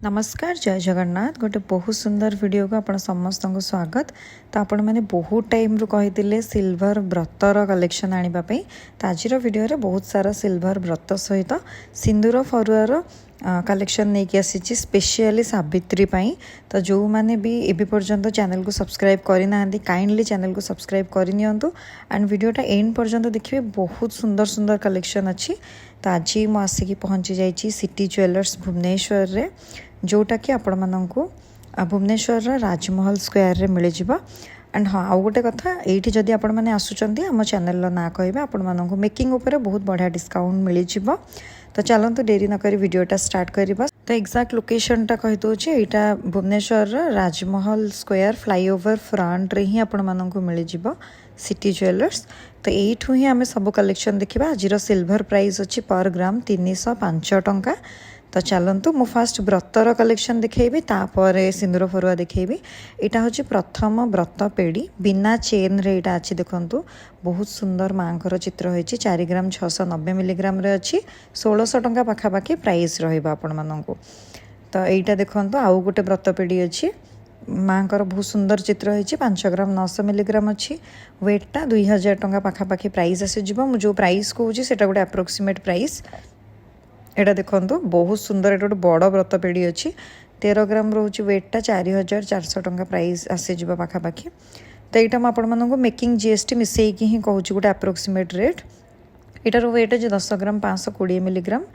नमस्कार जय जगन्नाथ गोटे बहुत सुंदर वीडियो को आपण समस्त को स्वागत। तो आपण मैंने बहुत टाइम रू कही सिल्वर व्रतर कलेक्शन आने तो आज वीडियो रे बहुत सारा सिल्वर व्रत सहित सिंदूर फरुआर कलेक्शन नहीं कि आसी स्पेशली सावित्री पाई। तो जो मैंने भी एबी पर्यंत चैनल को सब्सक्राइब करना काइंडली चैनल को सब्सक्राइब करनी एंड वीडियोटा एंड पर्यंत देखिए बहुत सुंदर सुंदर कलेक्शन अच्छी। तो आज मुझे आसिक पहुँची जाइए सिटी ज्वेलर्स भुवनेश्वर रे जोटा कि आपण मानू भुवनेश्वर राजमहल स्क्वायर रे मिल जावा। एंड हाँ आउ गोटे कथा ये जदि आपण मैंने आसुचंती आम चैनल ना कहे आपण मानू मेकिंग उपर बहुत बढ़िया डिस्काउंट मिल जाव। तो चलते डेरी नक वीडियोटा स्टार्ट करवा। तो एक्जाक्ट लोकेशनटा कही दूचे यहाँ भुवनेश्वर राजमहल स्क्वायर फ्लाईओवर फ्रंट रे ही आपण मानू मिल जाव सिटी ज्वेलर्स। तो यू ही आम सब कलेक्शन देखा। आज सिल्वर प्राइस अच्छी पर ग्राम 305 टंका। तो चलतु मु फास्ट व्रतर कलेक्शन देखी तापर सिंदूर फरुआ देखी। यहाँ हूँ प्रथम व्रत पेड़ी बिना चेन रे यहाँ अच्छी देखु बहुत सुंदर माँ चित्र होती 4 ग्राम 690 मिलीग्राम अच्छी 1600 टंका पाखापाखि प्राइस रहा मानू। तो यहाँ देखु आउ गोटे व्रत पेड़ी अच्छी माँ बहुत सुंदर चित्र होती 5 ग्राम 900 मिलीग्राम अच्छी वेटा 2000 टंका पाखापाखि प्राइस आसीज। मुझे प्राइस कहूँ से गोटे अप्रोक्सीमेट प्राइस। एटा देखो बहुत सुंदर एटा गोटे बड़ व्रत पेड़ी अच्छी 13 ग्राम रोचे वेटा 4400 टंका प्राइस आसीज पाखापाखि। तो यहाँ मुझे मेकिंग जीएसटी मिसेकी ही कहूँ गोटे अप्रोक्सीमेट रेट। यार वेट है 10 ग्राम 520 मिलीग्राम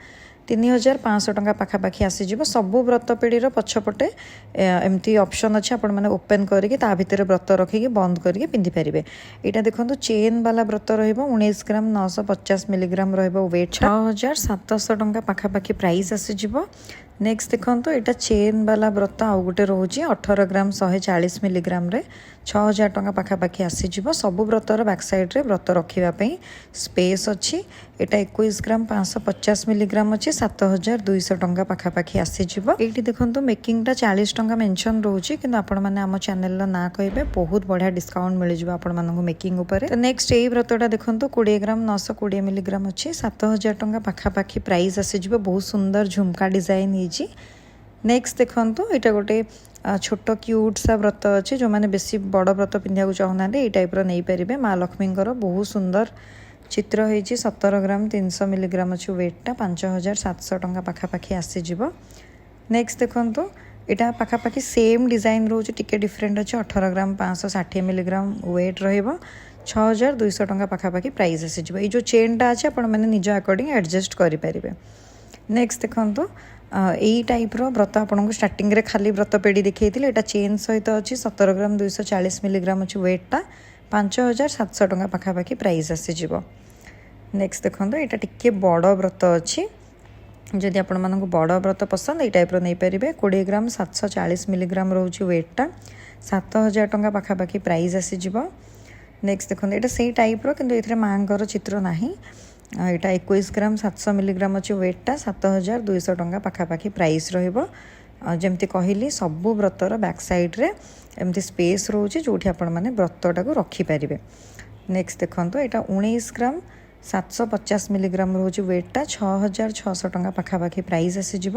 3500 टंका पाखापाखि आसीज। सबू व्रत पेढ़ी पछपटे एमती ऑप्शन अच्छे आपण मैंने ओपन करके भितर व्रत रखिकी बंद करके पिंधि पारे। यहाँ देखो चेन वाला व्रत रहीस ग्राम 950 मिलीग्राम रेट 6700 टंका पाखापाखि प्राइस आसीज। नेक्स्ट देखो यहाँ चेन वाला व्रत आउ गोटे रोचे 18 ग्राम 140 मिलीग्राम 6000 टंका पाखापाखि आसीज। सबू व्रतर बैक साइड रे व्रत रखापी स्पेस अच्छी। यहाँ 21 ग्राम 550 मिलीग्राम अच्छी 7200 टंका पाखापाखि आसीज। ये देखो मेकिंगटा 40 टंका मेंशन रोचे कि आपण मैंने आम चैनल ना कहे बहुत बढ़िया डिस्काउंट मिल जाए आपण मानू मेकिंग उपर। तो नेक्स्ट यही व्रतटा देखो 20 ग्राम 920 मिलीग्राम अच्छी 7000 टंका पाखापाखि प्राइस आसीज। बहुत सुंदर झुमका डिजाइन होती। नेक्स्ट देखो यहाँ गोटे छोट क्यूट सा व्रत अच्छे जो मैंने बेसी बड़ व्रत पिंधा चाहूना ये टाइप नहीं पारे। माँ लक्ष्मी बहुत सुंदर चित्र होती 17 ग्राम 300 मिलीग्राम अच्छे वेटा 5700 टंका पाखापाखि आसीज। नेक्स्ट देखो यहाँ पाखापाखि सेम डिजाइन रोचे टिके डिफरेंट अच्छे 18 ग्राम 560 मिलीग्राम वेट रहा 6200 टंका पाखापाखि प्राइस आसीज। ये जो चेनटा अच्छे आप निज अकॉर्डिंग एडजस्ट करेंगे। नेक्स्ट देखो यही टाइप व्रत आपको स्टार्टिंग रे खाली व्रत पेड़ी देखी यहाँ चेन सहित अच्छी 17 ग्राम 240 मिलीग्राम अच्छी वेटा 5700 टंका पाखापाखि प्राइस आसीज। नेक्स्ट देखो यहाँ टिके बड़ व्रत अच्छी जदि आपण मानक बड़ व्रत पसंद ये टाइप नहीं पारे 20 ग्राम 740 मिलीग्राम रोचे वेटा 7000 टंका पाखापाखि प्राइस आसीज। नेक्स्ट देखो यहाँ से टाइप कि माँ चित्र ना। यहाँ 21 ग्राम 700 मिलीग्राम अच्छे वेटा 7200 टंका पाखापाखि प्राइस रमती कहली सबू व्रतर बैक साइड रे एमती स्पेस रोचे जो आपण मैंने व्रतटा को रखिपारे। नेक्स्ट देखो यहाँ 19 ग्राम 750 मिलीग्राम रोचे वेटा 6600 टंका पाखापाखि प्राइस आसीज।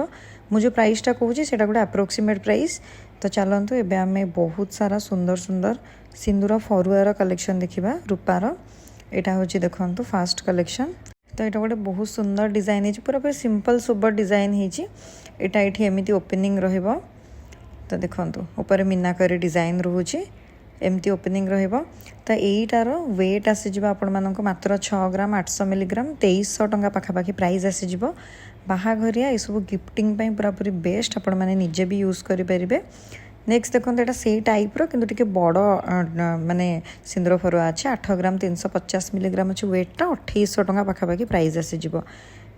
मुझे प्राइसटा कहूँ से गोटे अप्रोक्सीमेट प्राइस। तो चलतु एबे आमे बहुत सारा सुंदर सुंदर सिंदूर फरुआर कलेक्शन देखा रूपार। यहाँ हूँ देखो फास्ट कलेक्शन। तो यहाँ गोटे बहुत सुंदर डिजाइन है पूरा पूरा सिंपल सुपर डिजाइन होता ये एमती ओपनिंग रहिबो। तो देखो ऊपर मीनाकारी डिजाइन रोचे एमती ओपनिंग रहिबो। तो यहीटार वेट आसीज आपण मानक मात्र 6 ग्राम 800 मिलीग्राम 2300 टंका पाखापाखि प्राइस आसीज। बाहाघरिया ये सब गिफ्टिंग पूरा पूरी बेस्ट आपण मैंने निजे भी यूज करेंगे। नेक्स्ट देखो यहाँ से टाइप कि बड़ माने सिंदूर फरुआ अच्छे 8 ग्राम 350 मिलीग्राम अच्छे वेटा 2800 टंका पाखापाखि प्राइस आसीज।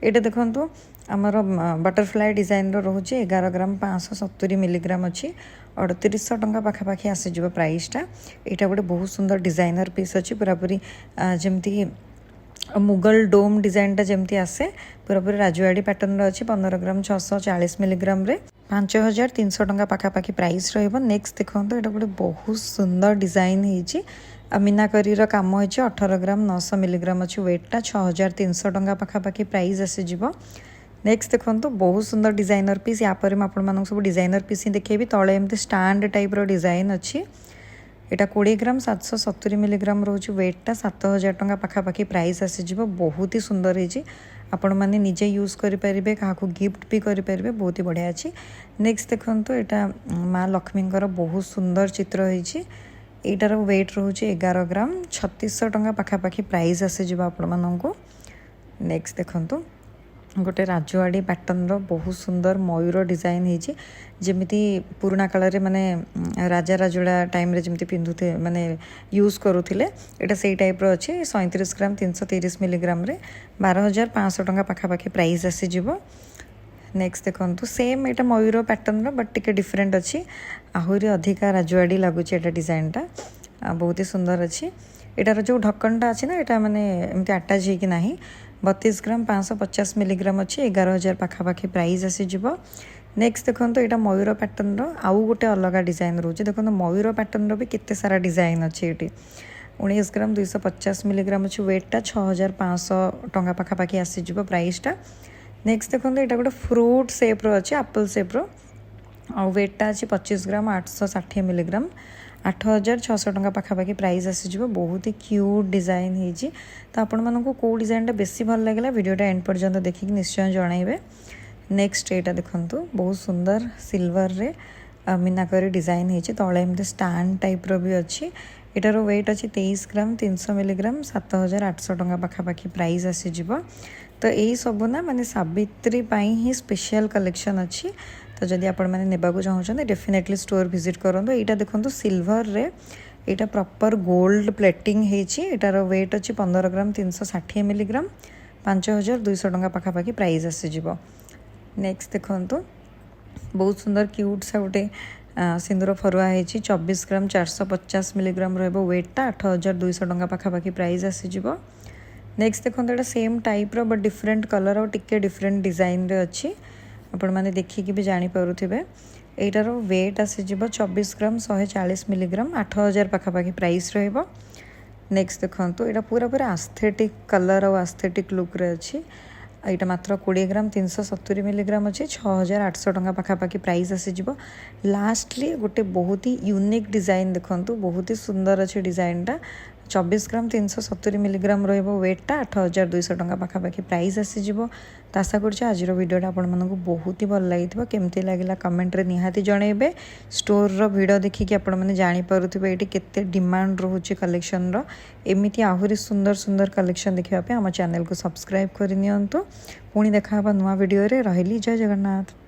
ये देखो आमर बटरफ्लाई डिजाइन रोचे 11 ग्राम 570 मिलीग्राम अच्छी 3800 टंका पाखापाखि आसीज प्राइसटा। यहाँ गोटे बहुत सुंदर डिजाइनर पीस अच्छी पूरा पूरी जमती मुगल डोम डिजाइनटा जमती आसे पूरा पूरी राजवाड़ी पैटर्न अच्छी 15 ग्राम 640 मिलीग्राम 5300 टंका पाखापाखि प्राइस रहिबो। नेक्स्ट देखो यहाँ गोटे बहुत सुंदर डिजाइन होती मीनाकारी काम हो 18 ग्राम 900 मिलीग्राम अच्छी वेटा 6300 टंका पाखापाखि प्राइस आसीज। नेक्स्ट देखो बहुत सुंदर डिजाइनर पीस या पर मैं सब डिजाइनर पीस ही देखेबी तले एमती स्टैंड टाइप रो डिजाइन अच्छी यहाँ 20 ग्राम 770 मिलीग्राम रोचे वेटा 7000 टंका पाखापाखि प्राइस आसीज बहुत ही सुंदर है आपण मैंने निजे यूज करें क्या गिफ्ट भी करें बहुत ही बढ़िया अच्छी। नेक्स्ट देखो यहाँ माँ लक्ष्मी बहुत सुंदर चित्र होती यटार वेट रोचे 11 ग्राम 3600 टंका पाखापाखि प्राइस आसीज आपण मानू। नेक्स्ट देखो गोटे राजवाड़ी पैटर्न रो बहुत सुंदर मयूर डिजाइन होती जमीती पुराना काल माने राजा राजोड़ा टाइम रे जमीती पिंधुते माने यूज करुथिले एटा सेई टाइप रो अछि 37 ग्राम 330 मिलीग्राम रे 12500 टंका पाखापाखि प्राइस आसी जिवो। नेक्स्ट देखो same Etah Mayur pattern row but टिके डिफरेंट अच्छी आहुरी अधिका राजवाड़ी लगुच एटा डिजाइनटा बहुत ही सुंदर अच्छी। एटार जो ढक्कनटा अच्छी ना एटा माने एमती अटैच होगी ना 32 ग्राम 550 मिलीग्राम अच्छी 11000 पाखापाखि प्राइस आसीज। नेक्स्ट देखो यहाँ मयूर पैटर्न रो आउ गोटे अलग डिजाइन रोचे देखो मयूर पैटर्न रो भी केते सारा डिजाइन अच्छी ये 19 ग्राम 250 मिलीग्राम अच्छी वेटा 6500 टंका पाखापाखि आसीज प्राइसटा। नेक्स्ट देखो यहाँ गोटे फ्रूट सेप रो अच्छी एप्पल सेप रो आउ वेटा अच्छी 25 ग्राम 860 मिलीग्राम 8600 टंका पाखापाखि प्राइस आसीज बहुत ही क्यूट डिजाइन होती। तो आपण मानक कौ डिजाइनटा बेसी भल लगे वीडियोटा एंड पर्यंत देखिक निश्चय जनइबे। नेक्स्ट यहाँ देखो बहुत सुंदर सिल्वर रे मीनाकारी डिजाइन होती तले एमती स्टैंड टाइप रो भी अच्छी एटार वेट अच्छी 23 ग्राम 300 मिलीग्राम 7800 टंका पाखापाखि प्राइस आसीज। तो यही सब ना माने सावित्री ही स्पेशल कलेक्शन अच्छी। तो जदि आपण मैंने नेबाकू चाहते डेफिनेटली स्टोर विजिट करूँ। यहाँ देखो सिल्वर रे यहाँ प्रॉपर गोल्ड प्लेटिंग होटार वेट अच्छी 15 ग्राम 360 मिलीग्राम 5200 टंका पाखापाखि प्राइस आसीज। नेक्स्ट देखो बहुत सुंदर क्यूट सा गोटे सिंदूर फरुआ है 24 ग्राम 450 मिलीग्राम रो वेटा 8200 टंका पाखापाखि प्राइस आसीज। नेक्स्ट देखो यहाँ same type row but different colour और टिके डिफरेंट डिजाइन रे अच्छी आपण मैंने देखिकी भी जानीपे यटार वेट आसीज 24 ग्राम 140 मिलीग्राम 8000 पाखापाखि प्राइस रहिबो। नेक्स्ट देखो यहाँ पूरा पूरा आस्थेटिक कलर और आस्थेटिक लुक रे अच्छी यहाँ मात्र 20 ग्राम 370 मिलीग्राम अच्छे 6800 टंका पाखापाखि प्राइस आसीज। लास्टली गोटे बहुत ही यूनिक डिजाइन देखो बहुत ही सुंदर अच्छे डिजाइनटा 24 ग्राम 370 मिलीग्राम वेटा 8200 टंका पाखापाखि प्राइस आसीज। तो आशा कर आज वीडियोटा आपण मानक बहुत ही भल लगी केमती लगे कमेंट रे निहाती जनइबे। स्टोर रो वीडियो देखिकी आपण मैंने जानीपे ये केते डिमांड रोचे कलेक्शन रो एमती आहुरी सुंदर सुंदर कलेक्शन देखा आम चैनल को सब्सक्राइब करनी पुणी देखा नुआ वीडियो रे रही। जय जगन्नाथ।